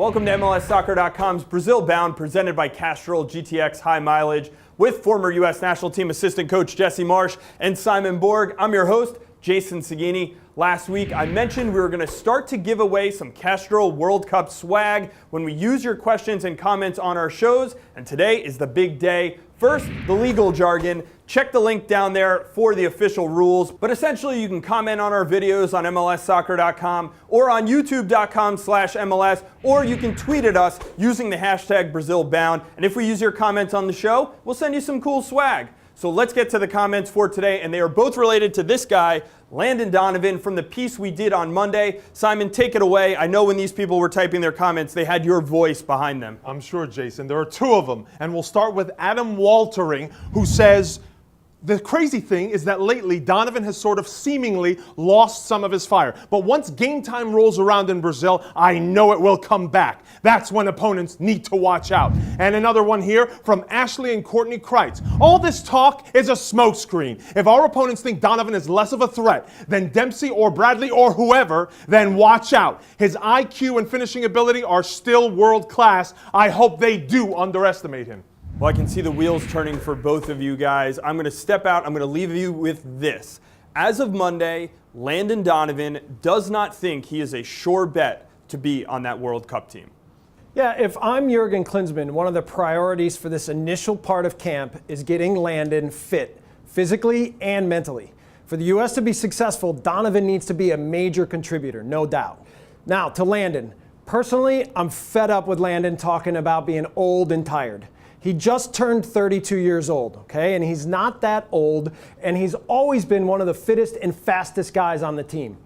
Welcome to MLSsoccer.com's Brazil Bound, presented by Castrol GTX High Mileage, with former U.S. National Team assistant coach Jesse Marsch and Simon Borg. I'm your host, Jason Seguini. Last week, I mentioned we were going to start to give away some Castrol World Cup swag when we use your questions and comments on our shows, and today is the big day. First, the legal jargon. Check the link down there for the official rules. But essentially, you can comment on our videos on MLSsoccer.com or on YouTube.com/MLS, or you can tweet at us using the hashtag BrazilBound. And if we use your comments on the show, we'll send you some cool swag. So let's get to the comments for today, and they are both related to this guy, Landon Donovan, from the piece we did on Monday. Simon, take it away. I know when these people were typing their comments, they had your voice behind them. I'm sure, Jason. There are two of them, and we'll start with Adam Waltering, who says, the crazy thing is that lately Donovan has sort of seemingly lost some of his fire. But once game time rolls around in Brazil, I know it will come back. That's when opponents need to watch out. And another one here from Ashley and Courtney Kreitz. All this talk is a smokescreen. If our opponents think Donovan is less of a threat than Dempsey or Bradley or whoever, then watch out. His IQ and finishing ability are still world class. I hope they do underestimate him. Well, I can see the wheels turning for both of you guys. I'm going to step out. I'm going to leave you with this. As of Monday, Landon Donovan does not think he is a sure bet to be on that World Cup team. Yeah, if I'm Jurgen Klinsmann, one of the priorities for this initial part of camp is getting Landon fit, physically and mentally. For the U.S. to be successful, Donovan needs to be a major contributor, no doubt. Now, to Landon. Personally, I'm fed up with Landon talking about being old and tired. He just turned 32 years old, okay? And he's not that old, and he's always been one of the fittest and fastest guys on the team.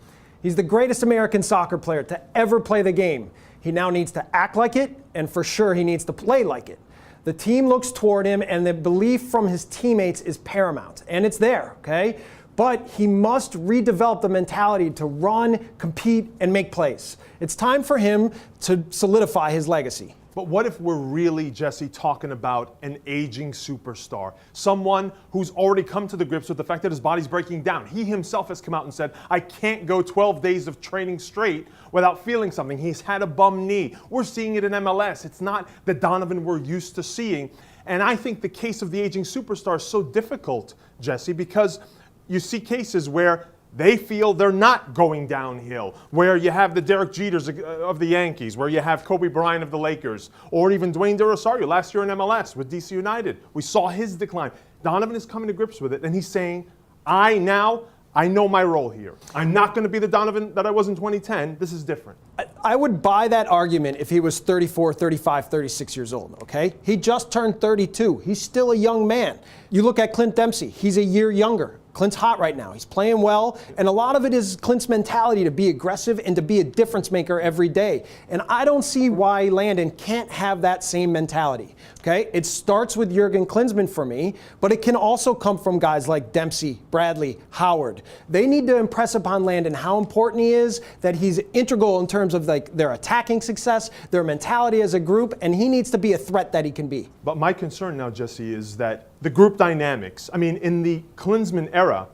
He's the greatest American soccer player to ever play the game. He now needs to act like it, and for sure he needs to play like it. The team looks toward him, and the belief from his teammates is paramount, and it's there, okay? But he must redevelop the mentality to run, compete, and make plays. It's time for him to solidify his legacy. But what if we're really, Jesse, talking about an aging superstar? Someone who's already come to the grips with the fact that his body's breaking down. He himself has come out and said, I can't go 12 days of training straight without feeling something. He's had a bum knee. We're seeing it in MLS. It's not the Donovan we're used to seeing. And I think the case of the aging superstar is so difficult, Jesse, because you see cases where they feel they're not going downhill, where you have the Derek Jeters of the Yankees, where you have Kobe Bryant of the Lakers, or even Dwayne De Rosario last year in MLS with DC United. We saw his decline. Donovan is coming to grips with it, and he's saying, I know my role here. I'm not going to be the Donovan that I was in 2010. This is different. I would buy that argument if he was 34, 35, 36 years old, okay? He just turned 32. He's still a young man. You look at Clint Dempsey. He's a year younger. Clint's hot right now. He's playing well, and a lot of it is Clint's mentality to be aggressive and to be a difference maker every day. And I don't see why Landon can't have that same mentality, okay? It starts with Jurgen Klinsmann for me, but it can also come from guys like Dempsey, Bradley, Howard. They need to impress upon Landon how important he is, that he's integral in terms of like their attacking success, their mentality as a group, and he needs to be a threat that he can be. But my concern now, Jesse, is that the group dynamics, I mean, in the Klinsmann era,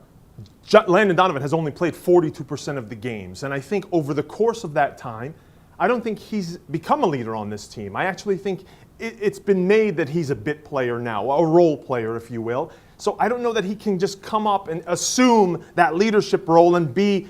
Landon Donovan has only played 42% of the games. And I think over the course of that time, I don't think he's become a leader on this team. I actually think it's been made that he's a bit player now, a role player, if you will. So I don't know that he can just come up and assume that leadership role and be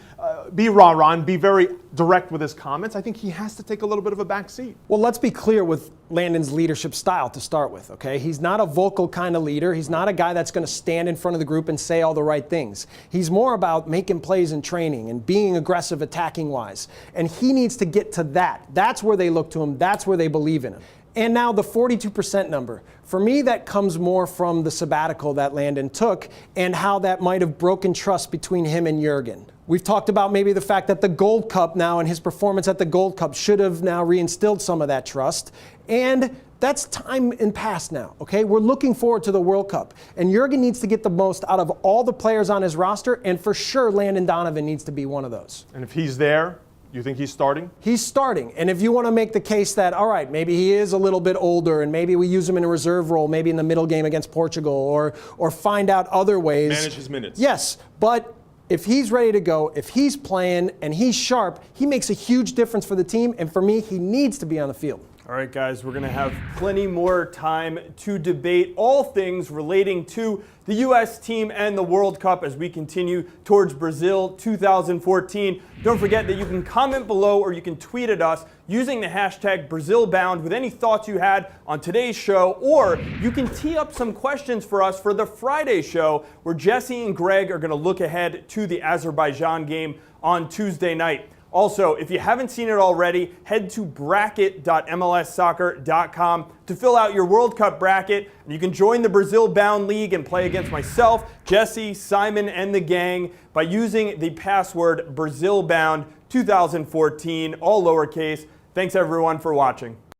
rah-rah and be very direct with his comments. I think he has to take a little bit of a back seat. Well, let's be clear with Landon's leadership style to start with, okay? He's not a vocal kind of leader. He's not a guy that's going to stand in front of the group and say all the right things. He's more about making plays in training and being aggressive attacking-wise. And he needs to get to that. That's where they look to him. That's where they believe in him. And now the 42% number. For me, that comes more from the sabbatical that Landon took and how that might have broken trust between him and Jurgen. We've talked about maybe the fact that the Gold Cup now and his performance at the Gold Cup should have now reinstilled some of that trust. And that's time in past now, okay? We're looking forward to the World Cup. And Jurgen needs to get the most out of all the players on his roster, and for sure Landon Donovan needs to be one of those. And if he's there, you think he's starting? He's starting. And if you want to make the case that, all right, maybe he is a little bit older and maybe we use him in a reserve role, maybe in the middle game against Portugal, or find out other ways. Manage his minutes. Yes, but if he's ready to go, if he's playing and he's sharp, he makes a huge difference for the team. And for me, he needs to be on the field. All right, guys, we're going to have plenty more time to debate all things relating to the U.S. team and the World Cup as we continue towards Brazil 2014. Don't forget that you can comment below or you can tweet at us using the hashtag BrazilBound with any thoughts you had on today's show, or you can tee up some questions for us for the Friday show where Jesse and Greg are going to look ahead to the Azerbaijan game on Tuesday night. Also, if you haven't seen it already, head to bracket.mlssoccer.com to fill out your World Cup bracket. And you can join the Brazil-bound league and play against myself, Jesse, Simon, and the gang by using the password BrazilBound2014, all lowercase. Thanks, everyone, for watching.